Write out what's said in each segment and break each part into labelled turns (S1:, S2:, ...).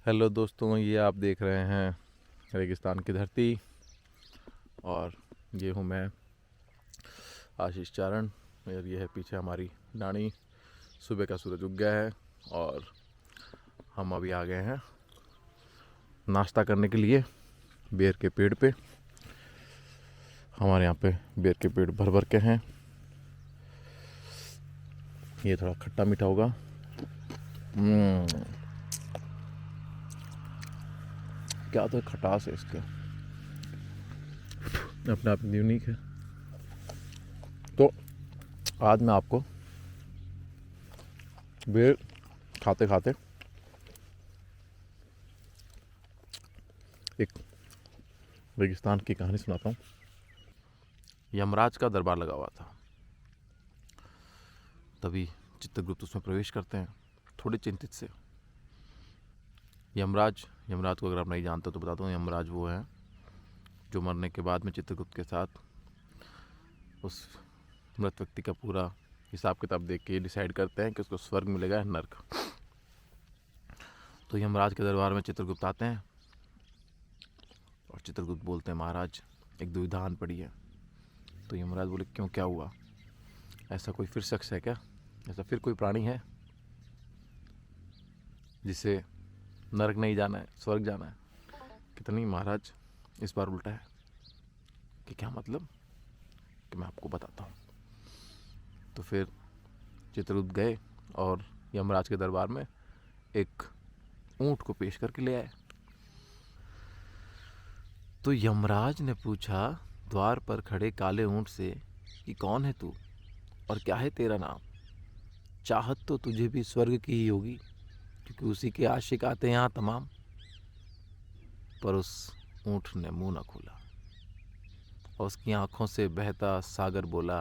S1: Hello दोस्तों, ये आप देख रहे हैं रेगिस्तान की धरती और ये हूँ मैं आशीष चारण। और ये है पीछे हमारी डाणी। सुबह का सूरज उग गया है और हम अभी आ गए हैं नाश्ता करने के लिए बेर के पेड़ पे। हमारे यहाँ पे बेर के पेड़ भर भर के हैं। ये थोड़ा खट्टा मीठा होगा। क्या तो खटास है इसके, अपने आप यूनिक है। तो आज मैं आपको बेर खाते खाते एक रेगिस्तान की कहानी सुनाता हूँ। यमराज का दरबार लगा हुआ था। तभी चित्रगुप्त उसमें प्रवेश करते हैं, थोड़े चिंतित से। यमराज को अगर आप नहीं जानते तो बता दूँ, यमराज वो है जो मरने के बाद में चित्रगुप्त के साथ उस मृत व्यक्ति का पूरा हिसाब किताब देख के डिसाइड करते हैं कि उसको स्वर्ग मिलेगा या नर्क। तो यमराज के दरबार में चित्रगुप्त आते हैं और चित्रगुप्त बोलते हैं, महाराज एक दुविधा आन पड़ी है। तो यमराज बोले, क्यों, क्या हुआ? ऐसा कोई फिर शख्स है क्या, ऐसा फिर कोई प्राणी है जिसे नरक नहीं जाना है, स्वर्ग जाना है? कितनी महाराज, इस बार उल्टा है। कि क्या मतलब? कि मैं आपको बताता हूँ। तो फिर चित्रगुप्त गए और यमराज के दरबार में एक ऊंट को पेश करके ले आए। तो यमराज ने पूछा द्वार पर खड़े काले ऊंट से कि कौन है तू और क्या है तेरा नाम? चाहत तो तुझे भी स्वर्ग की ही होगी, क्योंकि उसी के आशिक आते हैं यहाँ तमाम। पर उस ऊंट ने मुंह न खोला और उसकी आंखों से बहता सागर बोला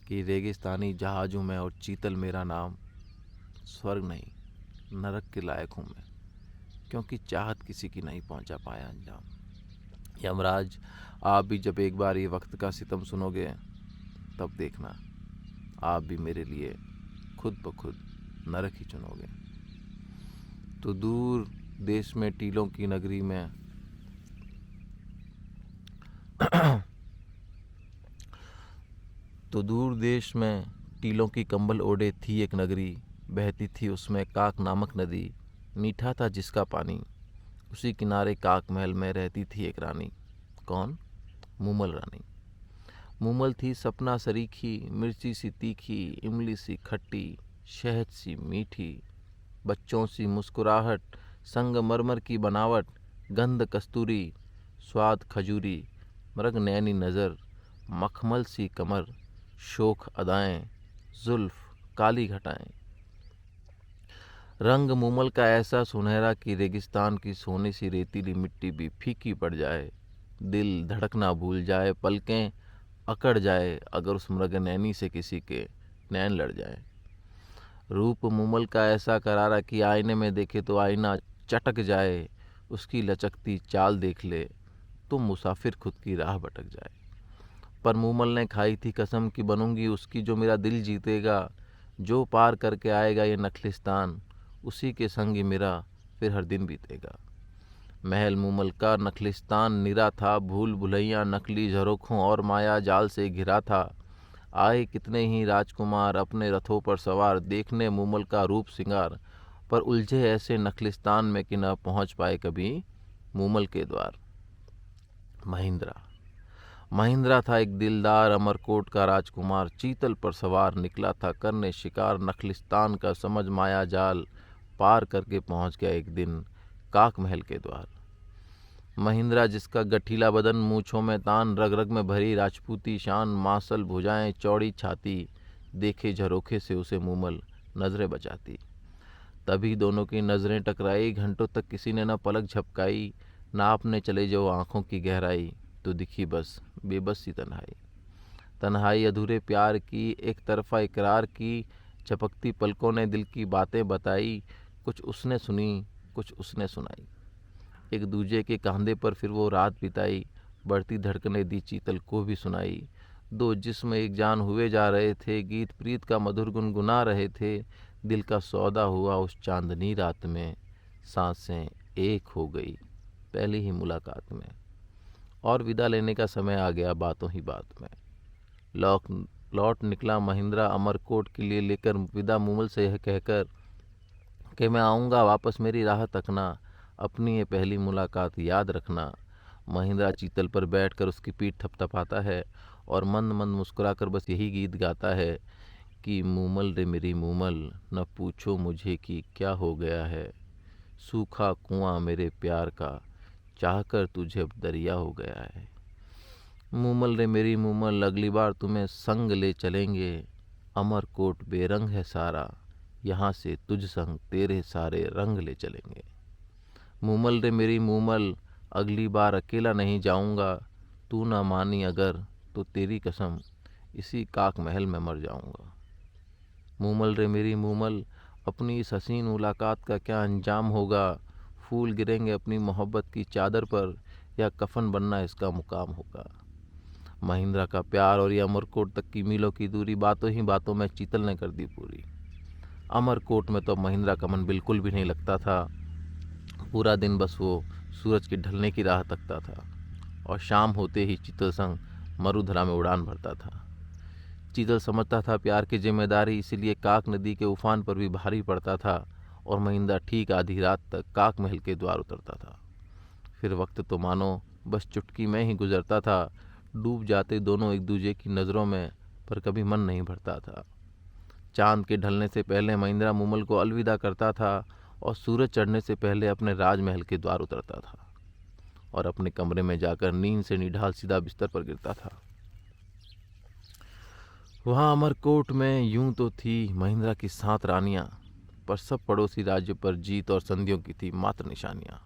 S1: कि रेगिस्तानी जहाज हूँ मैं और चीतल मेरा नाम। स्वर्ग नहीं, नरक के लायक हूँ मैं, क्योंकि चाहत किसी की नहीं पहुंचा पाया अंजाम। यमराज, आप भी जब एक बार ये वक्त का सितम सुनोगे तब देखना, आप भी मेरे लिए खुद ब खुद नरक ही चुनोगे। तो दूर देश में टीलों की नगरी में तो दूर देश में टीलों की कंबल ओढ़े थी एक नगरी। बहती थी उसमें काक नामक नदी, मीठा था जिसका पानी। उसी किनारे काक महल में रहती थी एक रानी। कौन? मूमल रानी। मूमल थी सपना सरीखी, मिर्ची सी तीखी, इमली सी खट्टी, शहद सी मीठी, बच्चों सी मुस्कुराहट, संगमरमर की बनावट, गंध कस्तूरी, स्वाद खजूरी, मृग नैनी नज़र, मखमल सी कमर, शोख अदाएं, जुल्फ काली घटाएं। रंग मूमल का ऐसा सुनहरा कि रेगिस्तान की सोने सी रेतीली मिट्टी भी फीकी पड़ जाए। दिल धड़कना भूल जाए, पलकें अकड़ जाए अगर उस मृग नैनी से किसी के नैन लड़ जाए। रूप मूमल का ऐसा करारा कि आईने में देखे तो आईना चटक जाए। उसकी लचकती चाल देख ले तो मुसाफिर खुद की राह भटक जाए। पर मूमल ने खाई थी कसम कि बनूंगी उसकी जो मेरा दिल जीतेगा। जो पार करके आएगा ये नखलिस्तान, उसी के संग ही मेरा फिर हर दिन बीतेगा। महल मूमल का नखलिस्तान निरा था, भूल भुलैया नकली झरोखों और माया जाल से घिरा था। आए कितने ही राजकुमार अपने रथों पर सवार, देखने मूमल का रूप सिंगार, पर उलझे ऐसे नखलिस्तान में कि न पहुंच पाए कभी मूमल के द्वार। महिंद्रा था एक दिलदार अमरकोट का राजकुमार, चीतल पर सवार निकला था करने शिकार। नखलिस्तान का समझ माया जाल पार करके पहुंच गया एक दिन काक महल के द्वार। महिंद्रा जिसका गठीला बदन, मूछों में तान, रग रग में भरी राजपूती शान, मांसल भुजाएं चौड़ी छाती, देखे झरोखे से उसे मूमल नजरें बचाती। तभी दोनों की नजरें टकराई, घंटों तक किसी ने न पलक झपकाई। नापने चले जो आंखों की गहराई, तो दिखी बस बेबस सी तन्हाई अधूरे प्यार की, एक तरफा इकरार की। झपकती पलकों ने दिल की बातें बताई, कुछ उसने सुनी कुछ उसने सुनाई। एक दूजे के कांधे पर फिर वो रात बिताई, बढ़ती धड़कने दी चीतल को भी सुनाई। दो जिस्म एक जान हुए जा रहे थे, गीत प्रीत का मधुर गुनगुना रहे थे। दिल का सौदा हुआ उस चांदनी रात में, सांसें एक हो गई पहली ही मुलाकात में। और विदा लेने का समय आ गया बातों ही बात में। लौट निकला महिंद्रा अमरकोट के लिए, लेकर विदा मूमल से यह कहकर कि मैं आऊँगा वापस, मेरी राह तकना, अपनी ये पहली मुलाकात याद रखना। महिंद्रा चीतल पर बैठकर उसकी पीठ थपथपाता है और मंद मंद मुस्कुराकर बस यही गीत गाता है कि मूमल रे मेरी मूमल, न पूछो मुझे कि क्या हो गया है, सूखा कुआं मेरे प्यार का, चाहकर तुझे अब दरिया हो गया है। मूमल रे मेरी मूमल, अगली बार तुम्हें संग ले चलेंगे, अमरकोट बेरंग है सारा, यहाँ से तुझ संग तेरे सारे रंग ले चलेंगे। मूमल रे मेरी मूमल, अगली बार अकेला नहीं जाऊंगा, तू ना मानी अगर तो तेरी कसम इसी काक महल में मर जाऊंगा। मूमल रे मेरी मूमल, अपनी इस हसीन मुलाकात का क्या अंजाम होगा, फूल गिरेंगे अपनी मोहब्बत की चादर पर, या कफन बनना इसका मुकाम होगा। महिंद्रा का प्यार और ये अमरकोट तक की मीलों की दूरी बातों ही बातों में चीतल ने कर दी पूरी। अमरकोट में तो महिंद्रा का मन बिल्कुल भी नहीं लगता था। पूरा दिन बस वो सूरज के ढलने की राह तकता था और शाम होते ही चीतल संग मरुधरा में उड़ान भरता था। चीतल समझता था प्यार की जिम्मेदारी, इसीलिए काक नदी के उफान पर भी भारी पड़ता था और महिंद्रा ठीक आधी रात तक काक महल के द्वार उतरता था। फिर वक्त तो मानो बस चुटकी में ही गुजरता था, डूब जाते दोनों एक दूसरे की नज़रों में, पर कभी मन नहीं भरता था। चांद के ढलने से पहले महिंद्रा मूमल को अलविदा करता था और सूरज चढ़ने से पहले अपने राजमहल के द्वार उतरता था और अपने कमरे में जाकर नींद से निढाल सीधा बिस्तर पर गिरता था। वहाँ अमरकोट में यूं तो थी महिंद्रा की 7 रानियां, पर सब पड़ोसी राज्य पर जीत और संधियों की थी मात्र निशानियां।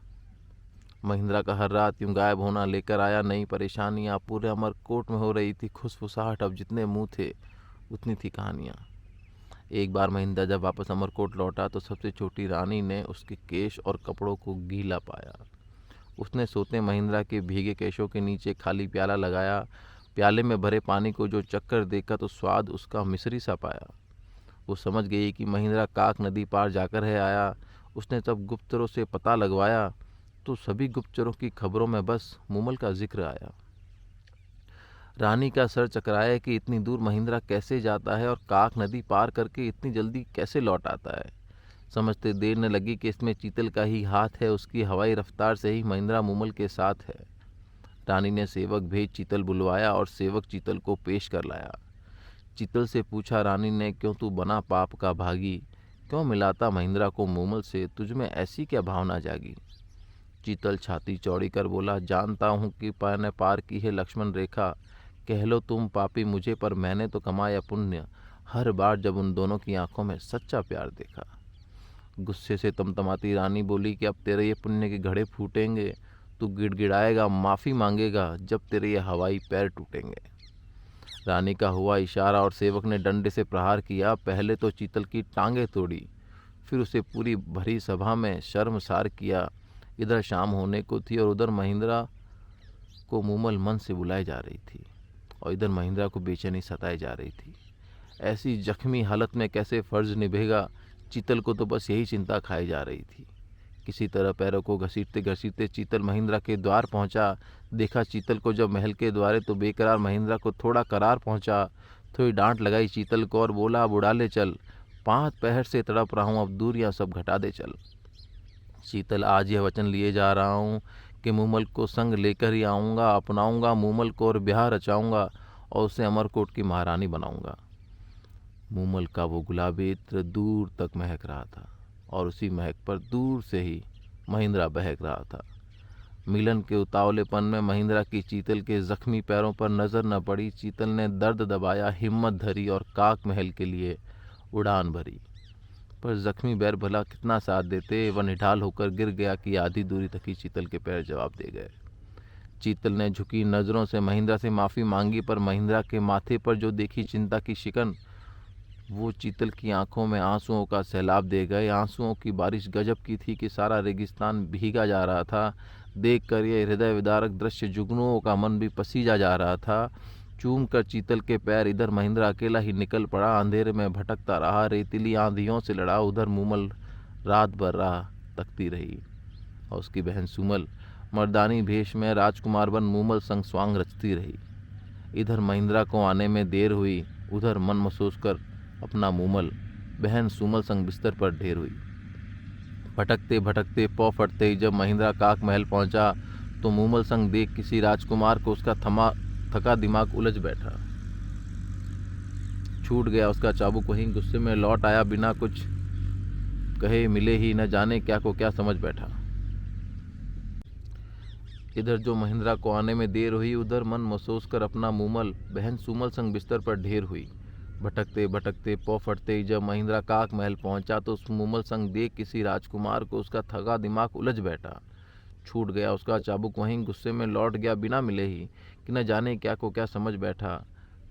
S1: महिंद्रा का हर रात यूं गायब होना लेकर आया नई परेशानियां। पूरे अमरकोट में हो रही थी खुसफुसाहट, अब जितने मुंह थे उतनी थी कहानियां। एक बार महिंद्रा जब वापस अमरकोट लौटा तो सबसे छोटी रानी ने उसके केश और कपड़ों को गीला पाया। उसने सोते महिंद्रा के भीगे केशों के नीचे खाली प्याला लगाया। प्याले में भरे पानी को जो चक्कर देखा तो स्वाद उसका मिश्री सा पाया। वो समझ गई कि महिंद्रा काक नदी पार जाकर है आया। उसने तब गुप्तचरों से पता लगवाया तो सभी गुप्तचरों की खबरों में बस मूमल का जिक्र आया। रानी का सर चकराया कि इतनी दूर महिंद्रा कैसे जाता है और काक नदी पार करके इतनी जल्दी कैसे लौट आता है। समझते देर न लगी कि इसमें चीतल का ही हाथ है, उसकी हवाई रफ्तार से ही महिंद्रा मूमल के साथ है। रानी ने सेवक भेज चीतल बुलवाया और सेवक चीतल को पेश कर लाया। चीतल से पूछा रानी ने, क्यों तू बना पाप का भागी, क्यों मिलाता महिंद्रा को मूमल से, तुझमें ऐसी क्या भावना जागी। चीतल छाती चौड़ी कर बोला, जानता हूँ कि मैंने पार की है लक्ष्मण रेखा, कह लो तुम पापी मुझे, पर मैंने तो कमाया पुण्य हर बार जब उन दोनों की आंखों में सच्चा प्यार देखा। गुस्से से तमतमाती रानी बोली कि अब तेरे ये पुण्य के घड़े फूटेंगे, तू गिड़गिड़ाएगा, माफ़ी मांगेगा जब तेरे ये हवाई पैर टूटेंगे। रानी का हुआ इशारा और सेवक ने डंडे से प्रहार किया। पहले तो चीतल की टांगें तोड़ी, फिर उसे पूरी भरी सभा में शर्मसार किया। इधर शाम होने को थी और उधर महिंद्रा को मूमल मन से बुलाई जा रही थी और इधर महिंद्रा को बेचैनी सताई जा रही थी। ऐसी जख्मी हालत में कैसे फ़र्ज निभेगा, चीतल को तो बस यही चिंता खाई जा रही थी। किसी तरह पैरों को घसीटते घसीटते चीतल महिंद्रा के द्वार पहुंचा। देखा चीतल को जब महल के द्वारे तो बेकरार महिंद्रा को थोड़ा करार पहुंचा। थोड़ी डांट लगाई चीतल को और बोला, अब उड़ा ले चल, 5 पहर से तड़प रहा हूँ, अब दूरियां सब घटा दे चल। चीतल, आज यह वचन लिए जा रहा हूँ कि मूमल को संग लेकर ही आऊँगा, अपनाऊँगा मूमल को और ब्याह रचाऊँगा और उसे अमरकोट की महारानी बनाऊँगा। मूमल का वो गुलाबी इत्र दूर तक महक रहा था और उसी महक पर दूर से ही महिंद्रा बहक रहा था। मिलन के उतावलेपन में महिंद्रा की चीतल के जख्मी पैरों पर नजर न पड़ी। चीतल ने दर्द दबाया, हिम्मत धरी और काक महल के लिए उड़ान भरी। पर जख्मी बैर भला कितना साथ देते, वह निढाल होकर गिर गया कि आधी दूरी तक ही चीतल के पैर जवाब दे गए। चीतल ने झुकी नज़रों से महिंद्रा से माफ़ी मांगी, पर महिंद्रा के माथे पर जो देखी चिंता की शिकन, वो चीतल की आंखों में आंसुओं का सैलाब दे गए। आंसुओं की बारिश गजब की थी कि सारा रेगिस्तान भीगा जा रहा था। देखकर ये हृदय विदारक दृश्य जुगनुओं का मन भी पसीजा जा रहा था। चूम कर चीतल के पैर इधर महिंद्रा अकेला ही निकल पड़ा, अंधेरे में भटकता रहा, रेतीली आंधियों से लड़ा। उधर मूमल रात भर राह तकती रही। और उसकी बहन सुमल मर्दानी भेष में राजकुमार बन मूमल संग स्वांग रचती रही। इधर महिंद्रा को आने में देर हुई, उधर मन महसूस कर अपना मूमल बहन सुमल संग बिस्तर पर ढेर हुई। भटकते भटकते पौ फटते ही जब महिंद्रा काक महल पहुंचा तो मूमल संग देख किसी राजकुमार को उसका थका दिमाग उलझ बैठा। छूट गया उसका चाबुक वहीं गुस्से में लौट आया, बिना कुछ कहे मिले ही न जाने क्या को क्या समझ बैठा। इधर जो महिंद्रा को आने में देर हुई, उधर मन महसूस कर अपना मूमल बहन सुमल संग बिस्तर पर ढेर हुई। भटकते भटकते पौ फटते ही जब महिंद्रा काक महल पहुंचा तो उस मूमल संग देख किसी राजकुमार को उसका थका दिमाग उलझ बैठा। छूट गया उसका चाबुक वहीं गुस्से में लौट गया, बिना मिले ही कि न जाने क्या को क्या समझ बैठा।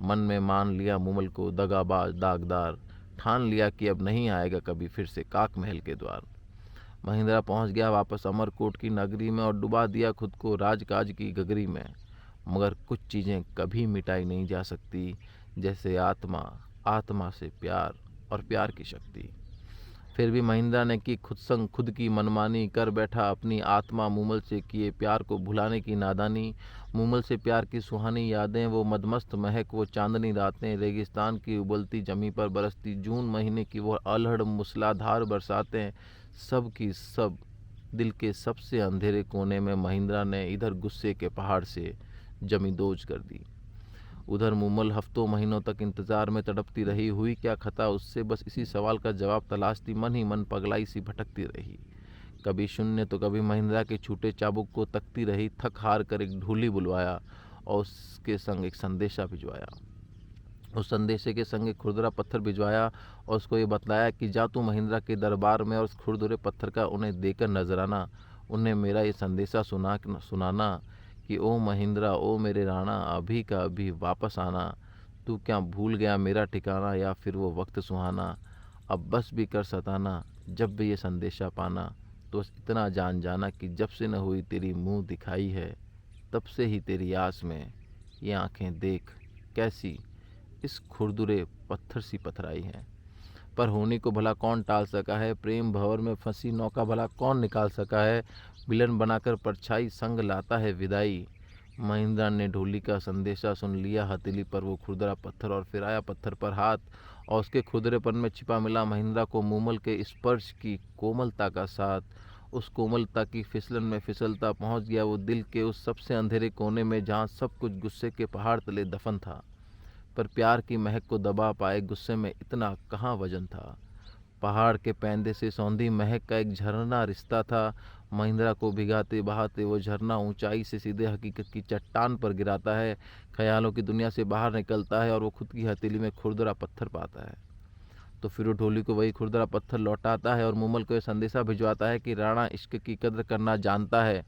S1: मन में मान लिया मूमल को दगाबाज दागदार, ठान लिया कि अब नहीं आएगा कभी फिर से काक महल के द्वार। महिंद्रा पहुंच गया वापस अमरकोट की नगरी में और डुबा दिया खुद को राजकाज की गगरी में। मगर कुछ चीज़ें कभी मिटाई नहीं जा सकती, जैसे आत्मा, आत्मा से प्यार और प्यार की शक्ति। फिर भी महिंद्रा ने की खुद संग खुद की मनमानी, कर बैठा अपनी आत्मा मूमल से किए प्यार को भुलाने की नादानी। मूमल से प्यार की सुहानी यादें, वो मदमस्त महक, वो चांदनी रातें, रेगिस्तान की उबलती जमी पर बरसती जून महीने की वो अल्हड़ मूसलाधार बरसातें, सब की सब दिल के सबसे अंधेरे कोने में महिंद्रा ने इधर गुस्से के पहाड़ से जमी दोज कर दी। उधर मूमल हफ्तों महीनों तक इंतजार में तड़पती रही। हुई क्या खता उससे, बस इसी सवाल का जवाब तलाशती मन ही मन पगलाई सी भटकती रही। कभी शून्य तो कभी महिंद्रा के छूटे चाबुक को तकती रही। थक हार कर एक ढूली बुलवाया और उसके संग एक संदेशा भिजवाया। उस संदेशे के संग एक खुरदुरा पत्थर भिजवाया और उसको ये बतलाया कि जा तू महिंद्रा के दरबार में और उस खुरदुरे पत्थर का उन्हें देकर नजराना। उन्हें मेरा ये संदेशा सुनाना कि ओ महिंद्रा, ओ मेरे राणा, अभी का अभी वापस आना। तू क्या भूल गया मेरा ठिकाना, या फिर वो वक्त सुहाना। अब बस भी कर सताना, जब भी ये संदेशा पाना तो बस इतना जान जाना कि जब से न हुई तेरी मुंह दिखाई है, तब से ही तेरी आस में ये आंखें देख कैसी इस खुरदुरे पत्थर सी पथराई हैं। पर होने को भला कौन टाल सका है, प्रेम भंवर में फंसी नौका भला कौन निकाल सका है। विलन बनाकर परछाई संग लाता है विदाई। महिंद्रा ने ढोली का संदेशा सुन लिया हथेली पर वो खुरदरा पत्थर और फिराया पत्थर पर हाथ, और उसके खुरदरेपन में छिपा मिला महिंद्रा को मूमल के स्पर्श की कोमलता का साथ। उस कोमलता की फिसलन में फिसलता पहुंच गया वो दिल के उस सबसे अंधेरे कोने में जहां सब कुछ गुस्से के पहाड़ तले दफन था। पर प्यार की महक को दबा पाए गुस्से में इतना कहाँ वजन था। पहाड़ के पैंदे से सौंधी महक का एक झरना रिश्ता था। महिंद्रा को भिगाते बहाते वो झरना ऊंचाई से सीधे हकीकत की चट्टान पर गिराता है। ख्यालों की दुनिया से बाहर निकलता है और वो खुद की हथेली में खुरदरा पत्थर पाता है। तो फिर वो ढोली को वही खुरदरा पत्थर लौटाता है और मूमल को यह संदेशा भिजवाता है कि राणा इश्क की कद्र करना जानता है,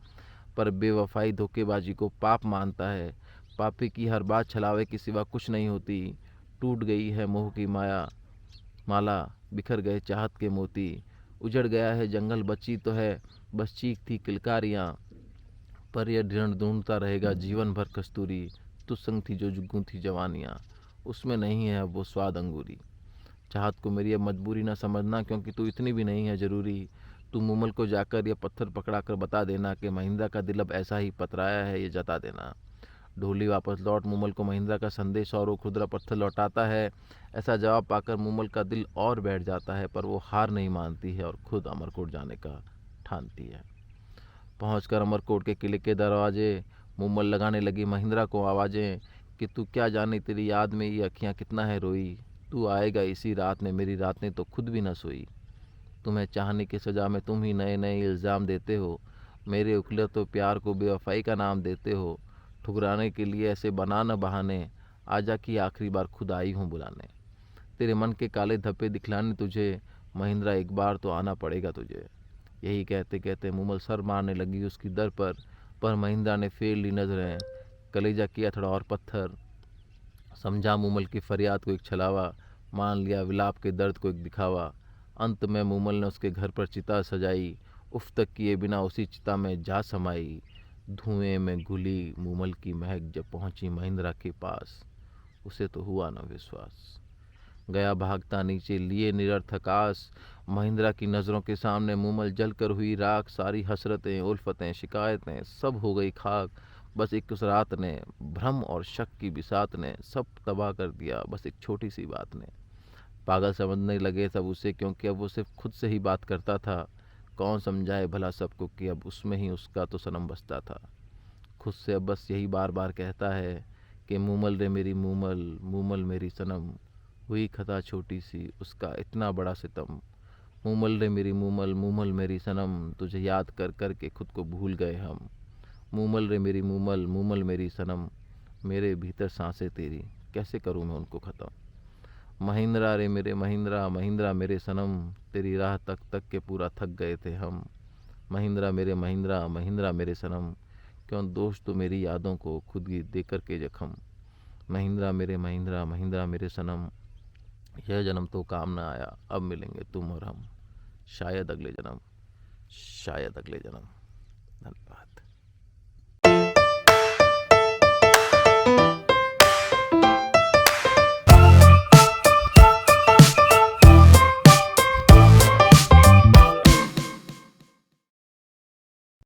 S1: पर बेवफाई धोखेबाजी को पाप मानता है। पापी की हर बात छलावे के सिवा कुछ नहीं होती। टूट गई है मोह की माला, बिखर गए चाहत के मोती। उजड़ गया है जंगल, बची तो है बस चीख थी किलकारियाँ, पर यह ढूंढ ढूंढता रहेगा जीवन भर कस्तूरी। तुझ संग थी जो जुगू थी जवानियाँ, उसमें नहीं है अब वो स्वाद अंगूरी। चाहत को मेरी अब मजबूरी न समझना, क्योंकि तू इतनी भी नहीं है ज़रूरी। तू मूमल को जाकर यह पत्थर पकड़ा कर बता देना कि महिंद्रा का दिल अब ऐसा ही पतराया है, ये जता देना। ढोली वापस लौट मूमल को महिंद्रा का संदेश और वो खुदरा पत्थर लौटाता है। ऐसा जवाब पाकर मूमल का दिल और बैठ जाता है, पर वो हार नहीं मानती है और खुद अमरकोट जाने का ठानती है। पहुंचकर अमरकोट के किले के दरवाजे मूमल लगाने लगी महिंद्रा को आवाज़ें कि तू क्या जाने तेरी याद में ये अखियाँ कितना है रोई। तू आएगा इसी रात में, मेरी रातें तो खुद भी न सोई। तुम्हें चाहने की सज़ा में तुम ही नए नए इल्ज़ाम देते हो। मेरे उखले तो प्यार को बेवफाई का नाम देते हो। ठुकराने के लिए ऐसे बना न बहाने, आजा की आखिरी बार खुद आई हूँ बुलाने। तेरे मन के काले धब्बे दिखलाने तुझे, महिंद्रा एक बार तो आना पड़ेगा तुझे। यही कहते कहते मूमल सर मारने लगी उसकी दर पर महिंद्रा ने फेर ली नजरें। कलेजा किया थोड़ा और पत्थर। समझा मूमल की फरियाद को एक छलावा, मान लिया विलाप के दर्द को एक दिखावा। अंत में मूमल ने उसके घर पर चिता सजाई, उफ तक किए बिना उसी चिता में जा समाई। धुएं में घुली मूमल की महक जब पहुंची महिंद्रा के पास, उसे तो हुआ न विश्वास। गया भागता नीचे लिए निरर्थक आस। महिंद्रा की नज़रों के सामने मुमल जलकर हुई राख। सारी हसरतें, उल्फतें, शिकायतें सब हो गई खाक। बस एक उस रात ने, भ्रम और शक की बिसात ने सब तबाह कर दिया। बस एक छोटी सी बात ने। पागल समझने लगे सब उसे, क्योंकि अब वो सिर्फ खुद से ही बात करता था। कौन समझाए भला सबको कि अब उसमें ही उसका तो सनम बसता था। खुद से अब बस यही बार बार कहता है कि मूमल रे मेरी मूमल, मूमल मेरी सनम। हुई खता छोटी सी, उसका इतना बड़ा सितम। मूमल रे मेरी मूमल, मूमल मेरी सनम। तुझे याद कर कर के खुद को भूल गए हम। मूमल रे मेरी मूमल, मूमल मेरी सनम। मेरे भीतर सांसें तेरी, कैसे करूँ मैं उनको ख़त्म। महिंद्रा रे मेरे महिंद्रा, महिंद्रा मेरे सनम। तेरी राह तक तक के पूरा थक गए थे हम। महिंद्रा मेरे महिंद्रा, महिंद्रा मेरे सनम। क्यों दोष तो मेरी यादों को खुद ही दे कर के जख्म। महिंद्रा मेरे महिंद्रा, महिंद्रा मेरे सनम। यह जन्म तो काम ना आया, अब मिलेंगे तुम और हम। शायद अगले जन्म, शायद अगले जन्म। धन्यवाद।